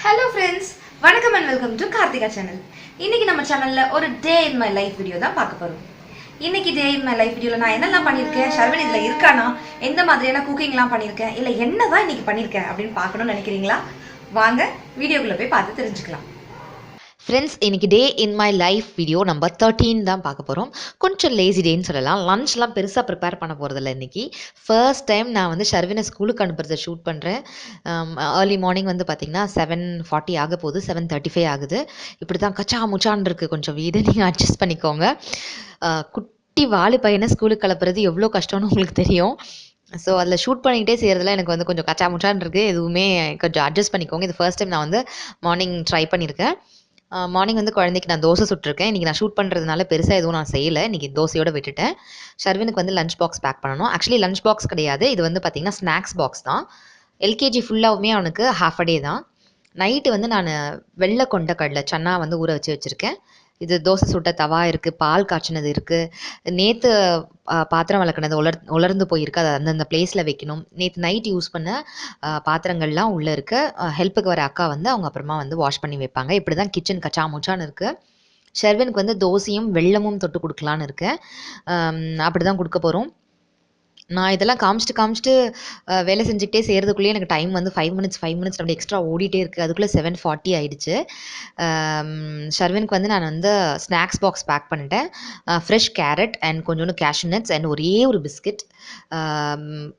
Hello friends, welcome and welcome to Karthikha Channel. இன்னைக்கு நம்ம சேனல்ல ஒரு டே இன் மை லைஃப் வீடியோ தான் பார்க்க போறோம். இன்னைக்கு டே இன் மை லைஃப் வீடியோல நான் என்னெல்லாம் பண்ணிருக்கேன், ஷர்வின் இதுல இருக்கானா, எந்த மாதிரியான குக்கிங்லாம் பண்ணிருக்கேன், இல்ல என்னதான் இன்னைக்கு பண்ணிருக்கேன் அப்படின்னு பார்க்கணும்னு நினைக்கிறீங்களா? வாங்க வீடியோக்குள்ள போய் பார்த்து தெரிஞ்சுக்கலாம். ஃப்ரெண்ட்ஸ், இன்றைக்கி day in my life video number 13 தான் பார்க்க போகிறோம். கொஞ்சம் லேசி டேன்னு சொல்லலாம். லன்ச்லாம் பெருசாக ப்ரிப்பேர் பண்ண போகிறதில்ல இன்றைக்கி. ஃபர்ஸ்ட் டைம் நான் வந்து ஷர்வினை ஸ்கூலுக்கு அனுப்புறதை ஷூட் பண்ணுறேன். ஏர்லி மார்னிங் வந்து பார்த்திங்கன்னா 7:40 ஆக போகுது, 7:35 ஆகுது. இப்படி தான் கச்சா முச்சான் இருக்குது கொஞ்சம் வீடு, நீங்கள் அட்ஜஸ்ட் பண்ணிக்கோங்க. குட்டி வாலி பையனை ஸ்கூலுக்கு கிளப்புறது எவ்வளோ கஷ்டம்னு உங்களுக்கு தெரியும். ஸோ அதில் ஷூட் பண்ணிக்கிட்டே செய்கிறதுல எனக்கு வந்து கொஞ்சம் கச்சா முச்சான் இருக்குது. எதுவுமே கொஞ்சம் அட்ஜஸ்ட் பண்ணிக்கோங்க. இது ஃபர்ஸ்ட் டைம் நான் வந்து மார்னிங் ட்ரை பண்ணியிருக்கேன். மார்னிங் வந்து குழந்தைக்கு நான் தோசை சுட்டிருக்கேன். இன்றைக்கி நான் ஷூட் பண்ணுறதுனால பெருசாக எதுவும் நான் செய்யலை. இன்றைக்கி தோசையோடு விட்டுட்டேன். ஷர்வினுக்கு வந்து லஞ்ச் பாக்ஸ் பேக் பண்ணணும். ஆக்சுவலி லஞ்ச் பாக்ஸ் கிடையாது, இது வந்து பார்த்திங்கன்னா ஸ்நாக்ஸ் பாக்ஸ் தான். எல்கேஜி ஃபுல்லாகவுமே அவனுக்கு ஹாஃப் அ டே தான். நைட்டு வந்து நான் வெள்ளை கொண்ட கடலை சன்னா வந்து ஊற வச்சுருக்கேன். இது தோசை சுட்ட தவா இருக்குது, பால் காய்ச்சினது இருக்குது. நேற்று பாத்திரம் விளக்குனது உலர்ந்து போயிருக்கு, அதை அந்தந்த பிளேஸில் வைக்கணும். நேற்று நைட் யூஸ் பண்ண பாத்திரங்கள்லாம் உள்ளே இருக்க. ஹெல்ப்புக்கு வர அக்கா வந்து அவங்க அப்புறமா வந்து வாஷ் பண்ணி வைப்பாங்க. இப்படி தான் கிச்சன் கச்சா முச்சான்னு இருக்குது. ஷர்வினுக்கு வந்து தோசையும் வெல்லமும் தொட்டு கொடுக்கலான்னு இருக்கேன். அப்படி தான் கொடுக்க போகிறோம். நான் இதெல்லாம் காமிச்சிட்டு வேலை செஞ்சுக்கிட்டே செய்கிறதுக்குள்ளேயே எனக்கு டைம் வந்து 5 மினிட்ஸ் அப்படி எக்ஸ்ட்ரா ஓடிட்டே இருக்குது. அதுக்குள்ளே 7:40 ஆகிடுச்சு. ஷர்வினுக்கு வந்து நான் வந்து ஸ்நாக்ஸ் பாக்ஸ் பேக் பண்ணிட்டேன். ஃப்ரெஷ் கேரட் அண்ட் கொஞ்சோண்டு கேஷ்யூ நட்ஸ் அண்ட் ஒரே ஒரு பிஸ்கட்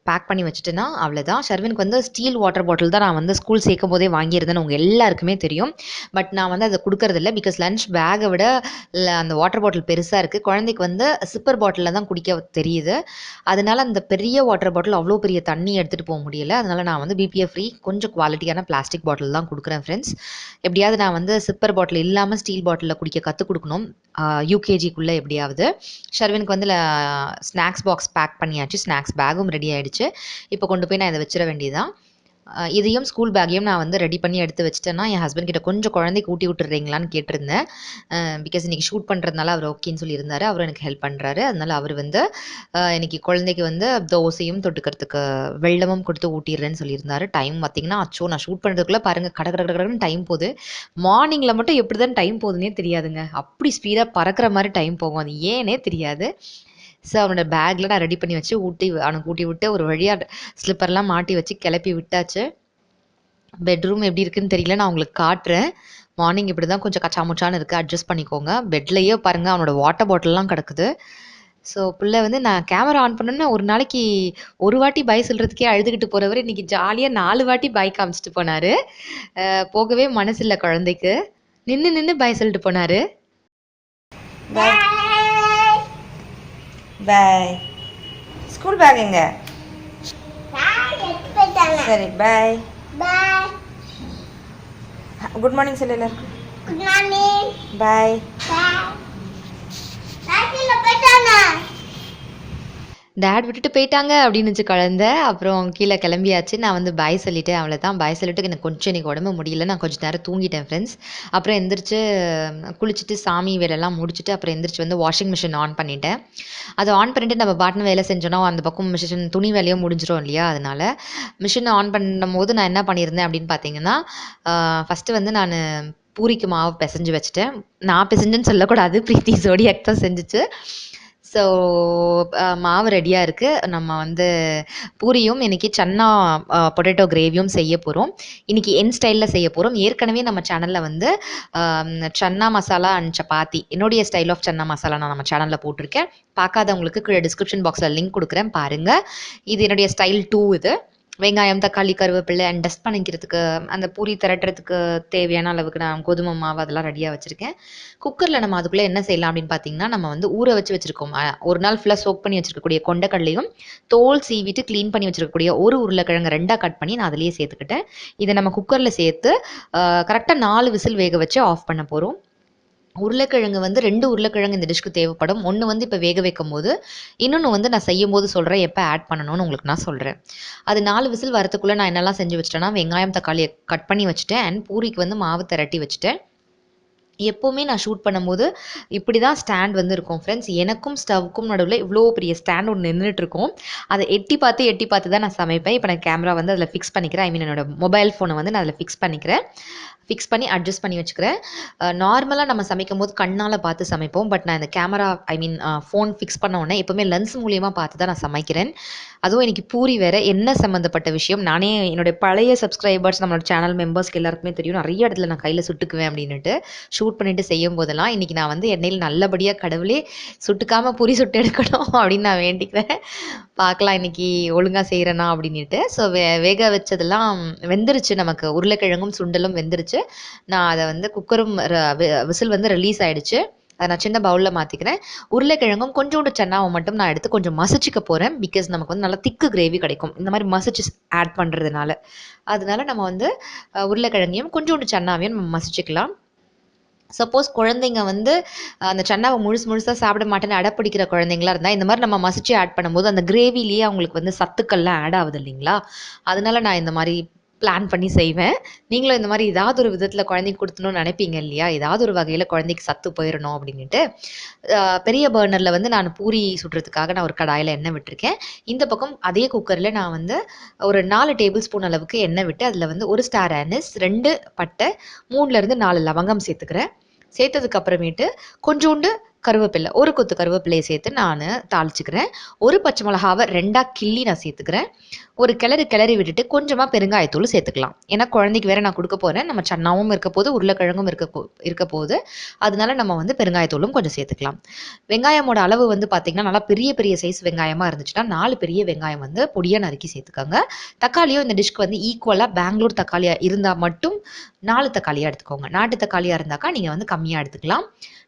பேக் பண்ணி வச்சுட்டேன்னா அவ்வளோதான். ஷர்வினுக்கு வந்து ஸ்டீல் வாட்டர் பாட்டில் தான் நான் வந்து ஸ்கூல் சேர்க்கும் போதே வாங்கியிருந்தேன்னு உங்கள் எல்லாருக்குமே தெரியும். பட் நான் வந்து அதை கொடுக்கறதில்ல. பிகாஸ் லன்ச் பேக்கை விட அந்த வாட்டர் பாட்டில் பெருசாக இருக்குது. குழந்தைக்கு வந்து சிப்பர் பாட்டிலில் தான் குடிக்க தெரியுது. அதனால அந்த பெரிய வாட்டர் பாட்டில் அவ்வளோ பெரிய தண்ணி எடுத்துகிட்டு போக முடியல. அதனால் நான் வந்து பிபிஎஃப் ஃப்ரீ கொஞ்சம் குவாலிட்டியான பிளாஸ்டிக் பாட்டில் தான் கொடுக்குறேன் ஃப்ரெண்ட்ஸ். எப்படியாவது நான் வந்து சிப்பர் பாட்டில் இல்லாமல் ஸ்டீல் பாட்டிலில் குடிக்க கற்றுக் கொடுக்கணும், யூகேஜிக்குள்ளே எப்படியாவது. ஷர்வினுக்கு வந்து ஸ்நாக்ஸ் பாக்ஸ் பேக் பண்ணியாச்சு, ஸ்நாக்ஸ் பேக்கும் ரெடி ஆகிடுச்சு. இப்போ கொண்டு போய் நான் இதை வச்சிட வேண்டியதான். இதையும் ஸ்கூல் பேக்கையும் நான் வந்து ரெடி பண்ணி எடுத்து வச்சுட்டேன்னா என் ஹஸ்பண்ட் கிட்ட கொஞ்சம் குழந்தைக்கு ஊட்டி விட்டுறீங்களான்னு கேட்டிருந்தேன். பிகாஸ் இன்றைக்கி ஷூட் பண்ணுறதுனால அவர் ஓகேன்னு சொல்லியிருந்தார். அவர் எனக்கு ஹெல்ப் பண்ணுறாரு. அதனால் அவர் வந்து இன்றைக்கி குழந்தைக்கு வந்து தோசையும் தொட்டுக்கிறதுக்கு வெள்ளமும் கொடுத்து ஊட்டிடுறேன்னு சொல்லியிருந்தார். டைம் பார்த்திங்கன்னா அச்சோ, நான் ஷூட் பண்ணுறதுக்குள்ளே பாருங்கள் கடற்கடன்னு டைம் போகுது. மார்னிங்கில் மட்டும் எப்படி தான் டைம் போகுதுன்னே தெரியாதுங்க. அப்படி ஸ்பீடாக பறக்கிற மாதிரி டைம் போகும், அது ஏனே தெரியாது. ஸோ அவனோட பேக்கில் நான் ரெடி பண்ணி வச்சு அவனுக்கு ஊட்டி விட்டு ஒரு வழியாக ஸ்லிப்பர்லாம் மாட்டி வச்சு கிளப்பி விட்டாச்சு. பெட்ரூம் எப்படி இருக்குன்னு தெரியல, நான் உங்களுக்கு காட்டுறேன். மார்னிங் இப்படி தான் கொஞ்சம் கச்சாமுச்சான்னு இருக்குது, அட்ஜஸ்ட் பண்ணிக்கோங்க. பெட்லேயே பாருங்கள் அவனோட வாட்டர் பாட்டில்லாம் கிடக்குது. ஸோ பிள்ளை வந்து நான் கேமரா ஆன் பண்ணேன்னா ஒரு நாளைக்கு ஒரு வாட்டி பாய் சொல்கிறதுக்கே அழுதுகிட்டு போகிறவர் இன்றைக்கி ஜாலியாக 4 வாட்டி பாய் காமிச்சிட்டு போனார். போகவே மனசு இல்லை குழந்தைக்கு. நின்று பாய் சொல்லிட்டு போனார். பாய். ஸ்கூல் பேக் எங்க? சரி பாய். Bye. குட் மார்னிங் சொல்லல. Good morning. பாய். Bye. போயிட்டானா? டேட் விட்டுட்டு போயிட்டாங்க அப்படின்னு குழந்தை. அப்புறம் கீழே கிளம்பியாச்சு. நான் வந்து பாய் சொல்லிட்டேன், அவ்வளோதான். பாய் சொல்லிட்டு எனக்கு கொஞ்சம் இன்றைக்கி உடம்பு முடியல, நான் கொஞ்சம் நேரம் தூங்கிட்டேன் ஃப்ரெண்ட்ஸ். அப்புறம் எந்திரிச்சு குளிச்சுட்டு சாமி வேலையெல்லாம் முடிச்சுட்டு அப்புறம் எந்திரிச்சு வந்து வாஷிங் மிஷின் ஆன் பண்ணிட்டேன். அதை ஆன் பண்ணிவிட்டு நம்ம பாட்டுன்னு வேலை செஞ்சோன்னா அந்த பக்கம் மிஷின் துணி வேலையும் முடிஞ்சிடும் இல்லையா. அதனால் மிஷினை ஆன் பண்ணும்போது நான் என்ன பண்ணியிருந்தேன் அப்படின்னு பார்த்தீங்கன்னா, ஃபஸ்ட்டு வந்து நான் பூரிக்கு மாவு பிசைஞ்சு வச்சுட்டேன். நான் பிசைஞ்சுன்னு சொல்லக்கூடாது, பிரீத்தி ஜோடியாக் தான் செஞ்சுச்சு. ஸோ மாவு ரெடியாக இருக்குது. நம்ம வந்து பூரியும் இன்றைக்கி சன்னா பொட்டேட்டோ கிரேவியும் செய்ய போகிறோம். இன்றைக்கி என் ஸ்டைலில் செய்ய போகிறோம். ஏற்கனவே நம்ம சேனலில் வந்து சன்னா மசாலா அண்ட் சப்பாத்தி, என்னுடைய ஸ்டைல் ஆஃப் சன்னா மசாலா நான் நம்ம சேனலில் போட்டிருக்கேன். பார்க்காதவங்களுக்கு கீழே டிஸ்கிரிப்ஷன் பாக்ஸில் லிங்க் கொடுக்குறேன், பாருங்கள். இது என்னுடைய ஸ்டைல் 2. இது வெங்காயம், தக்காளி, கருவேப்பிலை அண்ட் டஸ்ட் பண்ணிக்கிறதுக்கு அந்த பூரி திரட்டுறதுக்கு தேவையான அளவுக்கு நான் கோதுமை மாவு அதெல்லாம் ரெடியாக வச்சுருக்கேன். குக்கரில் நம்ம அதுக்குள்ளே என்ன செய்யலாம் அப்படின்னு பார்த்தீங்கன்னா, நம்ம வந்து ஊற வச்சுருக்கோம் ஒரு நாள் ஃபுல்லாக சோக் பண்ணி வச்சுருக்கக்கூடிய கொண்டக்கடலையும் தோல் சீவிட்டு க்ளீன் பண்ணி வச்சுருக்கக்கூடிய ஒரு உருளைக்கிழங்கு 2ஆக கட் பண்ணி நான் அதிலேயே சேர்த்துக்கிட்டேன். இதை நம்ம குக்கரில் சேர்த்து கரெக்டாக 4 விசில் வேக வச்சு ஆஃப் பண்ண போகிறோம். உருளைக்கிழங்கு வந்து 2 உருளைக்கிழங்கு இந்த டிஷ்க்கு தேவைப்படும். ஒன்று வந்து இப்போ வேக வைக்கும் போது, இன்னொன்று வந்து நான் செய்யும் போது சொல்கிறேன் எப்போ ஆட் பண்ணணும்னு உங்களுக்கு நான் சொல்கிறேன். அது 4 விசில் வரத்துக்குள்ளே நான் என்னெல்லாம் செஞ்சு வச்சிட்டேன்னா, வெங்காயம் தக்காளியை கட் பண்ணி வச்சுட்டேன் அண்ட் பூரிக்கு வந்து மாவு திரட்டி வச்சுட்டேன். எப்போவுமே நான் ஷூட் பண்ணும்போது இப்படி தான் ஸ்டாண்ட் வந்து இருக்கும் ஃப்ரெண்ட்ஸ். எனக்கும் ஸ்டவ்க்கும் நடுவில் இவ்வளோ பெரிய ஸ்டாண்ட் ஒன்று நின்றுட்டுருக்கும். அதை எட்டி பார்த்து தான் நான் சமைப்பேன். இப்போ நான் கேமரா வந்து அதில் ஃபிக்ஸ் பண்ணிக்கிறேன். ஐ மீன் என்னோட மொபைல் ஃபோனை வந்து நான் அதில் ஃபிக்ஸ் பண்ணிக்கிறேன். ஃபிக்ஸ் பண்ணி அட்ஜஸ்ட் பண்ணி வச்சுக்கிறேன். நார்மலாக நம்ம சமைக்கும் போது கண்ணால் பார்த்து சமைப்போம். பட் நான் இந்த கேமரா ஃபோன் ஃபிக்ஸ் பண்ண உடனே எப்போவுமே லென்ஸ் மூலியமாக பார்த்து தான் நான் சமைக்கிறேன். அதுவும் இன்னைக்கு பூரி வேறு எண்ணெய் சம்மந்தப்பட்ட விஷயம். நானே என்னுடைய பழைய சப்ஸ்கிரைபர்ஸ் நம்மளோட சேனல் மெம்பர்ஸ்க்கு எல்லாருக்குமே தெரியும், நிறைய இடத்துல நான் கையில் சுட்டுக்குவேன் அப்படின்னுட்டு. ஷூட் பண்ணிட்டு செய்யும் போதெல்லாம் இன்றைக்கி நான் வந்து எண்ணெயில் நல்லபடியாக கடவுளே சுட்டுக்காமல் பூரி சுட்டு எடுக்கணும் அப்படின்னு நான் வேண்டிக்கிறேன். பார்க்கலாம் இன்றைக்கி ஒழுங்காக செய்கிறேனா அப்படின்ட்டு. ஸோ வேக வச்சதெல்லாம் வெந்துருச்சு, நமக்கு உருளைக்கிழங்கும் சுண்டலும் வெந்துருச்சு. நான் அதை வந்து குக்கரும் விசில் வந்து ரிலீஸ் ஆகிடுச்சு. அதை நான் சின்ன பவுலில் மாற்றிக்கிறேன். உருளைக்கிழங்கும் கொஞ்சோண்டு சன்னாவை மட்டும் நான் எடுத்து கொஞ்சம் மசிச்சிக்க போகிறேன். பிகாஸ் நமக்கு வந்து நல்லா திக்கு கிரேவி கிடைக்கும் இந்த மாதிரி மசிச்சு ஆட் பண்ணுறதுனால. அதனால நம்ம வந்து உருளைக்கிழங்கையும் கொஞ்சோண்டு சன்னாவையும் நம்ம மசிச்சுக்கலாம். சப்போஸ் குழந்தைங்க வந்து அந்த சன்னாவை முழுசாக சாப்பிட மாட்டேன்னு அடப்பிடிக்கிற குழந்தைங்களா இருந்தால் இந்த மாதிரி நம்ம மசிச்சு ஆட் பண்ணும்போது அந்த கிரேவிலேயே அவங்களுக்கு வந்து சத்துக்கள்லாம் ஆட் ஆகுது இல்லைங்களா. அதனால நான் இந்த மாதிரி பிளான் பண்ணி செய்வேன். நீங்களும் இந்த மாதிரி ஏதாவது ஒரு விதத்தில் குழந்தைக்கு கொடுத்தணும்னு நினைப்பீங்க இல்லையா, ஏதாவது ஒரு வகையில் குழந்தைக்கு சத்து போயிடணும் அப்படின்ட்டு. பெரிய பர்னரில் வந்து நான் பூரி சுடுறதுக்காக நான் ஒரு கடாயில் எண்ணெய் விட்டுருக்கேன். இந்த பக்கம் அதே குக்கரில் நான் வந்து ஒரு 4 டேபிள் ஸ்பூன் அளவுக்கு எண்ணெய் விட்டு அதில் வந்து 1 ஸ்டார் ஆனிஸ், 2 பட்டை, 3லேருந்து 4 லவங்கம் சேர்த்துக்கிறேன். சேர்த்ததுக்கு அப்புறமேட்டு கொஞ்சோண்டு கருவேப்பிலை, ஒரு கொத்து கருவேப்பிலையை சேர்த்து நான் தாளிச்சுக்கிறேன். ஒரு பச்சை மிளகாவை 2ஆக கிள்ளி நான் சேர்த்துக்கிறேன். ஒரு கிளறி விட்டுட்டு கொஞ்சமாக பெருங்காயத்தூள் சேர்த்துக்கலாம். ஏன்னா குழந்தைக்கு வேறு நான் கொடுக்க போகிறேன். நம்ம சன்னாவும் இருக்க போது உருளைக்கிழங்கும் இருக்க போகுது. அதனால நம்ம வந்து பெருங்காயத்தூளும் கொஞ்சம் சேர்த்துக்கலாம். வெங்காயமோட அளவு வந்து பார்த்திங்கன்னா நல்லா பெரிய சைஸ் வெங்காயமாக இருந்துச்சுன்னா 4 பெரிய வெங்காயம் வந்து பொடியாக நறுக்கி சேர்த்துக்கோங்க. தக்காளியும் இந்த டிஷ்க்கு வந்து ஈக்குவலாக பெங்களூர் தக்காளியாக இருந்தால் மட்டும் 4 தக்காளியாக எடுத்துக்கோங்க. நாட்டு தக்காளியாக இருந்தாக்கா நீங்கள் வந்து கம்மியாக எடுத்துக்கலாம்.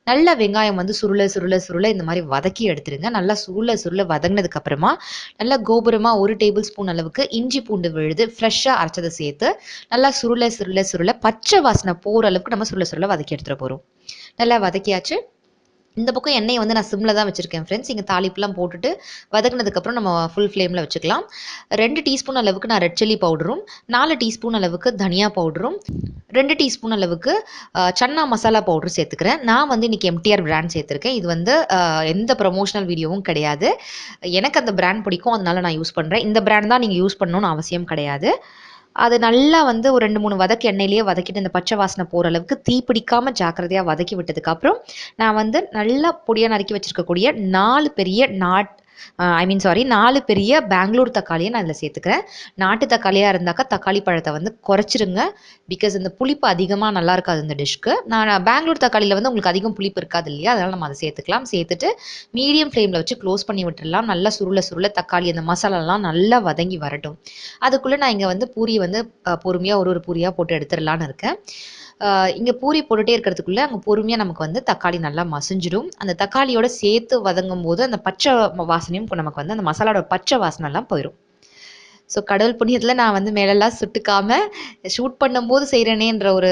நல்லா வெங்காயம் வந்து சுருள இந்த மாதிரி வதக்கி எடுத்துருங்க. நல்லா சுருள வதங்கினதுக்கு அப்புறமா நல்லா கோபுரமாக 1 டேபிள் ஸ்பூன் அளவுக்கு இஞ்சி பூண்டு விழுது ஃப்ரெஷ்ஷாக அரைச்சதை சேர்த்து நல்லா சுருள பச்சை வாசனை போகிற அளவுக்கு நம்ம சுருள வதக்கி எடுத்துகிட்டு போகிறோம். நல்லா வதக்கியாச்சு. இந்த பக்கம் எண்ணெயை வந்து நான் சிம்மில் தான் வச்சுருக்கேன் ஃப்ரெண்ட்ஸ். இங்கே தாளிப்புலாம் போட்டுட்டு வதக்கினதுக்கப்புறம் நம்ம ஃபுல் ஃப்ளேமில் வச்சுக்கலாம். 2 டீஸ்பூன் அளவுக்கு நான் ரெட் சில்லி பவுடரும், 4 டீஸ்பூன் அளவுக்கு தனியா பவுடரும், 2 டீஸ்பூன் அளவுக்கு சன்னா மசாலா பவுடர் சேர்த்துக்கிறேன். நான் வந்து இன்றைக்கி எம்டிஆர் பிராண்ட் சேர்த்துருக்கேன். இது வந்து எந்த ப்ரொமோஷனல் வீடியோவும் கிடையாது. எனக்கு அந்த பிராண்ட் பிடிக்கும், அதனால நான் யூஸ் பண்ணுறேன். இந்த பிராண்ட் தான் நீங்கள் யூஸ் பண்ணணும்னு அவசியம் கிடையாது. அது நல்லா வந்து ஒரு 2-3 வதக்கு எண்ணெயிலேயே வதக்கிட்டு இந்த பச்சை வாசனை போகிற அளவுக்கு தீ பிடிக்காமல் ஜாக்கிரதையாக வதக்கி விட்டதுக்கப்புறம் நான் வந்து நல்லா பொடியாக நறுக்கி வச்சுருக்கக்கூடிய 4 பெரிய 4 பெரிய பெங்களூர் தக்காளியை நான் அதில் சேர்த்துக்கிறேன். நாட்டு தக்காளியாக இருந்தாக்கா தக்காளி பழத்தை வந்து குறைச்சிருங்க. பிகாஸ் இந்த புளிப்பு அதிகமாக நல்லா இருக்காது இந்த டிஷ்க்கு. நான் பெங்களூர் தக்காளியில் வந்து உங்களுக்கு அதிகம் புளிப்பு இருக்காது இல்லையா, அதனால் நம்ம அதை சேர்த்துக்கலாம். சேர்த்துட்டு மீடியம் ஃப்ளேமில் வச்சு க்ளோஸ் பண்ணி விட்டுடலாம். நல்லா சுருள தக்காளி அந்த மசாலாலாம் நல்லா வதங்கி வரட்டும். அதுக்குள்ளே நான் இங்கே வந்து பூரி வந்து பொறுமையாக ஒரு பூரியாக போட்டு எடுத்துடலான்னு இருக்கேன். இங்கே பூரி போட்டுகிட்டே இருக்கிறதுக்குள்ளே அங்கே பொறுமையாக நமக்கு வந்து தக்காளி நல்லா மசிஞ்சிடும். அந்த தக்காளியோட சேர்த்து வதங்கும் போது அந்த பச்சை வாசனையும் நமக்கு வந்து அந்த மசாலாவோட பச்சை வாசனைலாம் போயிடும். ஸோ கடவுள் புண்ணியத்தில் நான் வந்து மேலெல்லாம் சுட்டுக்காமல் ஷூட் பண்ணும்போது செய்கிறேனேன்ற ஒரு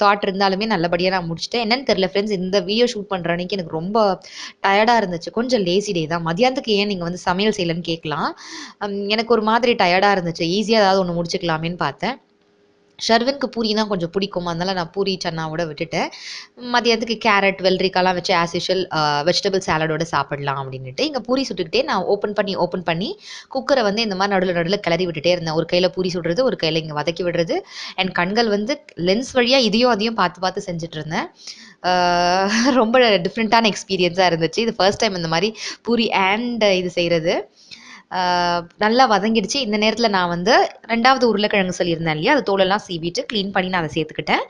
தாட் இருந்தாலுமே நல்லபடியாக நான் முடிச்சிட்டேன். என்னன்னு தெரியல ஃப்ரெண்ட்ஸ், இந்த வீடியோ ஷூட் பண்ணுற அன்றைக்கி எனக்கு ரொம்ப டயர்டாக இருந்துச்சு. கொஞ்சம் லேசி டே தான். மதியானத்துக்கு ஏன் நீங்கள் வந்து சமையல் செய்யலைன்னு கேட்கலாம். எனக்கு ஒரு மாதிரி டயர்டாக இருந்துச்சு. ஈஸியாக ஏதாவது ஒன்று முடிச்சுக்கலாமேன்னு பார்த்தேன். ஷர்வினுக்கு பூரினா கொஞ்சம் பிடிக்கும், அதனால நான் பூரி சன்னாவோட விட்டுட்டேன். மதியத்துக்கு கேரட் வெள்ளரிக்காலாம் வச்சு ஆஸ் யூஷுவல் வெஜிடபிள் சாலடோட சாப்பிடலாம் அப்படின்ட்டு இங்கே பூரி சுட்டுக்கிட்டே நான் ஓப்பன் பண்ணி குக்கரை வந்து இந்த மாதிரி நடுவில் கிளறி விட்டுட்டே இருந்தேன். ஒரு கையில் பூரி சுடுறது, ஒரு கையில் இங்கே வதக்கி விடுறது. என் கண்கள் வந்து லென்ஸ் வழியாக அதையும் பார்த்து செஞ்சுட்டு இருந்தேன். ரொம்ப டிஃப்ரெண்ட்டான எக்ஸ்பீரியன்ஸாக இருந்துச்சு. இது ஃபர்ஸ்ட் டைம் இந்த மாதிரி பூரி அண்ட் இது செய்கிறது. நல்லா வதங்கிடுச்சு. இந்த நேரத்தில் நான் வந்து 2வது உருளைக்கிழங்கு சொல்லியிருந்தேன் இல்லையா, அது தோலெல்லாம் சீவிட்டு க்ளீன் பண்ணி நான் அதை சேர்த்துக்கிட்டேன்.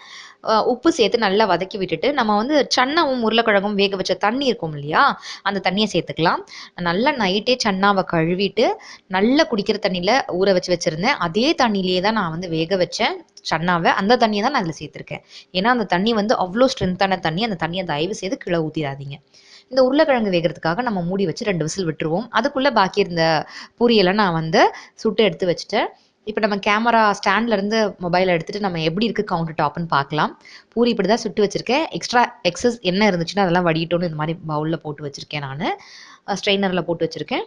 உப்பு சேர்த்து நல்லா வதக்கி விட்டுட்டு நம்ம வந்து சன்னாவும் உருளைக்கிழங்கும் வேக வச்ச தண்ணி இருக்கும் இல்லையா, அந்த தண்ணியை சேர்த்துக்கலாம். நல்லா நைட்டே சன்னாவை கழுவிட்டு நல்லா குடிக்கிற தண்ணியில் ஊற வச்சுருந்தேன். அதே தண்ணியிலே தான் நான் வந்து வேக வச்சேன் சன்னாவை. அந்த தண்ணியை தான் நான் அதில் சேர்த்துருக்கேன். ஏன்னா அந்த தண்ணி வந்து அவ்வளோ ஸ்ட்ரென்த்தான தண்ணி. அந்த தண்ணியை தயவு செய்து கீழே ஊற்றிடாதீங்க. இந்த உருளைக்கிழங்கு வேகிறதுக்காக நம்ம மூடி வச்சு 2 விசில் விட்டுருவோம். அதுக்குள்ளே பாக்கி இருந்த பூரியெல்லாம் நான் வந்து சுட்டு எடுத்து வச்சுட்டேன். இப்போ நம்ம கேமரா ஸ்டாண்ட்லேருந்து மொபைலை எடுத்துகிட்டு நம்ம எப்படி இருக்குது கவுண்டர் டாப்னு பார்க்கலாம். பூரி இப்படி தான் சுட்டு வச்சுருக்கேன். எக்ஸஸ் என்ன இருந்துச்சுன்னா அதெல்லாம் வடிட்டோன்னு இந்த மாதிரி பவுலில் போட்டு வச்சுருக்கேன். நான் ஸ்ட்ரெயினரில் போட்டு வச்சுருக்கேன்.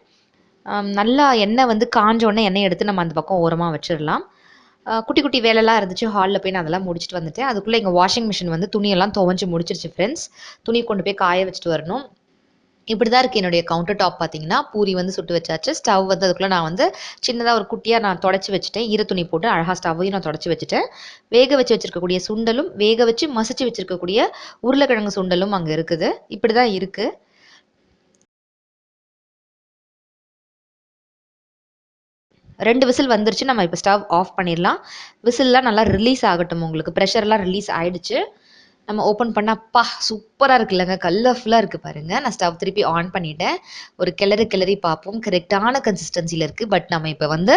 நல்லா எண்ணெய் வந்து காஞ்சோடனே எண்ணெய் எடுத்து நம்ம அந்த பக்கம் ஓரமாக வச்சிடலாம். குட்டி வேலைலாம் இருந்துச்சு. ஹாலில் போய் நான் அதெல்லாம் முடிச்சுட்டு வந்துட்டேன். அதுக்குள்ளே எங்கள் வாஷிங் மிஷின் வந்து துணியெல்லாம் துவஞ்சி முடிச்சிருச்சு ஃப்ரெண்ட்ஸ். துணி கொண்டு போய் காய வச்சுட்டு வரணும். இப்படி தான் இருக்குது என்னுடைய கவுண்டர் டாப். பார்த்தீங்கன்னா பூரி வந்து சுட்டு வச்சாச்சு. ஸ்டவ் வந்து அதுக்குள்ளே நான் வந்து சின்னதாக ஒரு குட்டியாக நான் தொடச்சி வச்சுட்டேன். ஈரத்துணி போட்டு அழகாக ஸ்டவ்வையும் நான் தொடச்சி வச்சுட்டேன். வேக வச்சு வச்சுருக்கக்கூடிய சுண்டலும் வேக வச்சு மசிச்சு வச்சுருக்கக்கூடிய உருளைக்கிழங்கு சுண்டலும் அங்கே இருக்குது. இப்படி தான் இருக்குது. ரெண்டு விசில் வந்துருச்சு. நம்ம இப்போ ஸ்டவ் ஆஃப் பண்ணிடலாம். விசில்லாம் நல்லா ரிலீஸ் ஆகட்டும். உங்களுக்கு ப்ரெஷர்லாம் ரிலீஸ் ஆகிடுச்சு. நம்ம ஓப்பன் பண்ணால் அப்பா சூப்பராக இருக்குல்லங்க, கலர்ஃபுல்லாக இருக்குது பாருங்கள். நான் ஸ்டவ் திருப்பி ஆன் பண்ணிவிட்டேன். ஒரு கிளறி பார்ப்போம். கரெக்டான கன்சிஸ்டன்சியில் இருக்குது. பட் நம்ம இப்போ வந்து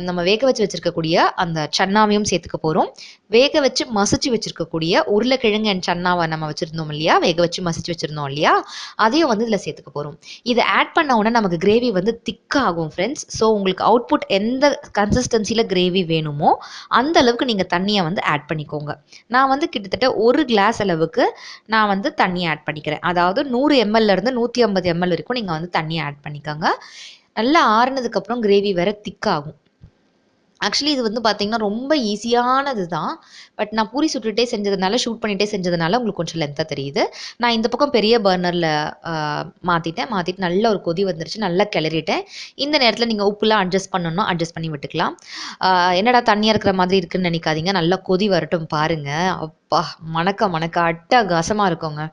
நம்ம வேக வச்சு வச்சுருக்கக்கூடிய அந்த சன்னாவையும் சேர்த்துக்க போகிறோம். வேக வச்சு மசிச்சு வச்சுருக்கக்கூடிய உருளைக்கிழங்கு அண்ட் சன்னாவை நம்ம வச்சுருந்தோம் இல்லையா, வேக வச்சு மசிச்சு வச்சுருந்தோம் இல்லையா, அதையும் வந்து இதில் சேர்த்துக்க போகிறோம். இதை ஆட் பண்ண உடனே நமக்கு கிரேவி வந்து திக்காகும் ஃப்ரெண்ட்ஸ். ஸோ உங்களுக்கு அவுட்புட் எந்த கன்சிஸ்டன்சியில் கிரேவி வேணுமோ அந்த அளவுக்கு நீங்கள் தண்ணியை வந்து ஆட் பண்ணிக்கோங்க. நான் வந்து கிட்டத்தட்ட ஒரு கிளாஸ் அளவுக்கு நான் வந்து தண்ணி ஆட் பண்ணிக்கிறேன். அதாவது 100 ml-லேருந்து 150 ml வரைக்கும் நீங்கள் வந்து தண்ணியை ஆட் பண்ணிக்கோங்க. நல்லா ஆறுனதுக்கப்புறம் கிரேவி வேறு திக்காகும். ஆக்சுவலி இது வந்து பார்த்தீங்கன்னா ரொம்ப ஈஸியானது தான். பட் நான் பூரி சுட்டுட்டே செஞ்சதுனால, ஷூட் பண்ணிகிட்டே செஞ்சதுனால உங்களுக்கு கொஞ்சம் லென்த்தாக தெரியுது. நான் இந்த பக்கம் பெரிய பர்னரில் மாற்றிட்டு நல்ல ஒரு கொதி வந்துருச்சு. நல்லா கிளறிட்டேன். இந்த நேரத்தில் நீங்கள் உப்புலாம் அட்ஜஸ்ட் பண்ணணும்னா அட்ஜஸ்ட் பண்ணி விட்டுக்கலாம். என்னடா தண்ணியாக இருக்கிற மாதிரி இருக்குன்னு நினைக்காதீங்க. நல்லா கொதி வரட்டும் பாருங்கள். அப்பா மணக்க அட்டகாசமாக இருக்குங்க.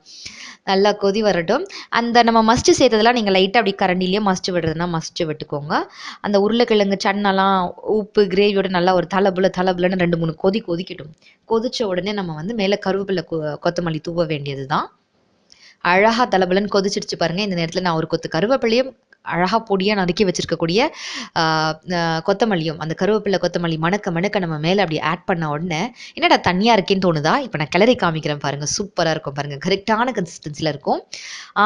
நல்லா கொதி வரட்டும். அந்த நம்ம மசிச்சு சேர்த்ததெல்லாம் நீங்கள் லைட்டாக அப்படி கரண்டிலேயே மசிச்சு விடுறதுனா மசிச்சு விட்டுக்கோங்க. அந்த உருளைக்கிழங்கு சன்னெல்லாம் உப்பு கிரேவியோட நல்லா ஒரு தலபுலன்னு 2-3 கொதிக்கட்டும். கொதிச்ச உடனே நம்ம வந்து மேலே கருவேப்பிலை கொத்தமல்லி தூவ வேண்டியது தான். அழகாக தலபுலன்னு கொதிச்சிடுச்சு பாருங்கள். இந்த நேரத்தில் நான் ஒரு கொத்து கருவேப்பிலையும் அழகாக பொடியாக நறுக்கி வச்சுருக்கக்கூடிய கொத்தமல்லியும், அந்த கருவேப்பிலை கொத்தமல்லி மணக்க நம்ம மேலே அப்படி ஆட் பண்ண உடனே என்னடா தண்ணியாக இருக்கேன்னு தோணுதா? இப்போ நான் கிளறி காமிக்கிறேன் பாருங்கள். சூப்பராக இருக்கும் பாருங்கள். கரெக்டான கன்சிஸ்டன்சியில் இருக்கும்.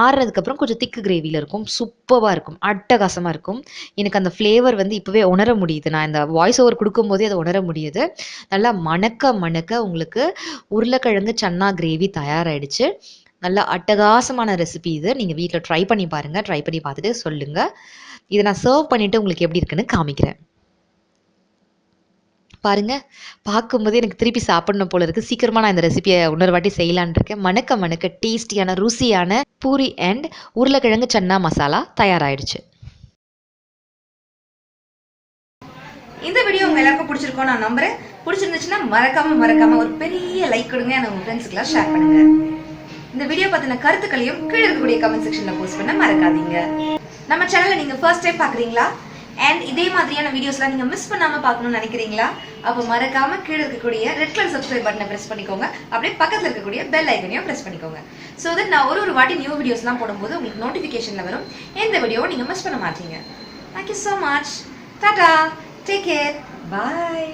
ஆறுனதுக்கப்புறம் கொஞ்சம் திக்கு கிரேவியில் இருக்கும். சூப்பராக இருக்கும். அட்டகாசமாக இருக்கும். எனக்கு அந்த ஃப்ளேவர் வந்து இப்போவே உணர முடியுது. நான் இந்த வாய்ஸ் ஓவர் கொடுக்கும்போதே அதை உணர முடியுது. நல்லா மணக்க உங்களுக்கு உருளைக்கிழங்கு சன்னா கிரேவி தயாராகிடுச்சு. நல்லா அட்டகாசமான ரெசிபி இது. நீங்கள் வீட்டில் ட்ரை பண்ணி பாருங்கள். ட்ரை பண்ணி பார்த்துட்டு சொல்லுங்கள். இதை நான் சர்வ் பண்ணிவிட்டு உங்களுக்கு எப்படி இருக்குன்னு காமிக்கிறேன் பாருங்கள். பார்க்கும்போது எனக்கு திருப்பி சாப்பிடணும் போல இருக்குது. சீக்கிரமாக நான் இந்த ரெசிபியை இன்னொரு வாட்டி செய்யலான்னு இருக்கேன். மணக்க டேஸ்டியான ருசியான பூரி அண்ட் உருளைக்கிழங்கு சன்னா மசாலா தயாராகிடுச்சு. இந்த வீடியோ உங்க எல்லாருக்கும் பிடிச்சிருக்கோம் நான் நம்புறேன். பிடிச்சிருந்துச்சுன்னா மறக்காம ஒரு பெரிய லைக் கொடுங்க. உங்க ஃப்ரெண்ட்ஸ்க்குலாம் ஷேர் பண்ணுங்க. இந்த வீடியோ பத்தின கருத்துக்களையும் கீழே இருக்கக்கூடிய கமெண்ட் செக்ஷன்ல போஸ்ட் பண்ண மறக்காதீங்க. நம்ம சேனலை நீங்க ஃபர்ஸ்ட் டைம் பாக்குறீங்களா அண்ட் இதே மாதிரியான வீடியோஸ்லாம் நீங்க மிஸ் பண்ணாம பார்க்கணும்னு நினைக்கிறீங்களா? அப்போ மறக்காம கீழே இருக்கக்கூடிய ரெட் கலர் சப்ஸ்கிரைப் பட்டனை பிரஸ் பண்ணிக்கோங்க. அப்படியே பக்கத்துல இருக்கக்கூடிய பெல் ஐக்கனையும் பிரஸ் பண்ணிக்கோங்க. ஸோ தட் நான் ஒரு வாட்டி நியூ வீடியோஸ்லாம் போடும்போது உங்களுக்கு நோட்டிஃபிகேஷன்ல வரும். எந்த வீடியோவும் நீங்க மிஸ் பண்ண மாட்டீங்க. Thank you so much. Tata. Take care. பாய்.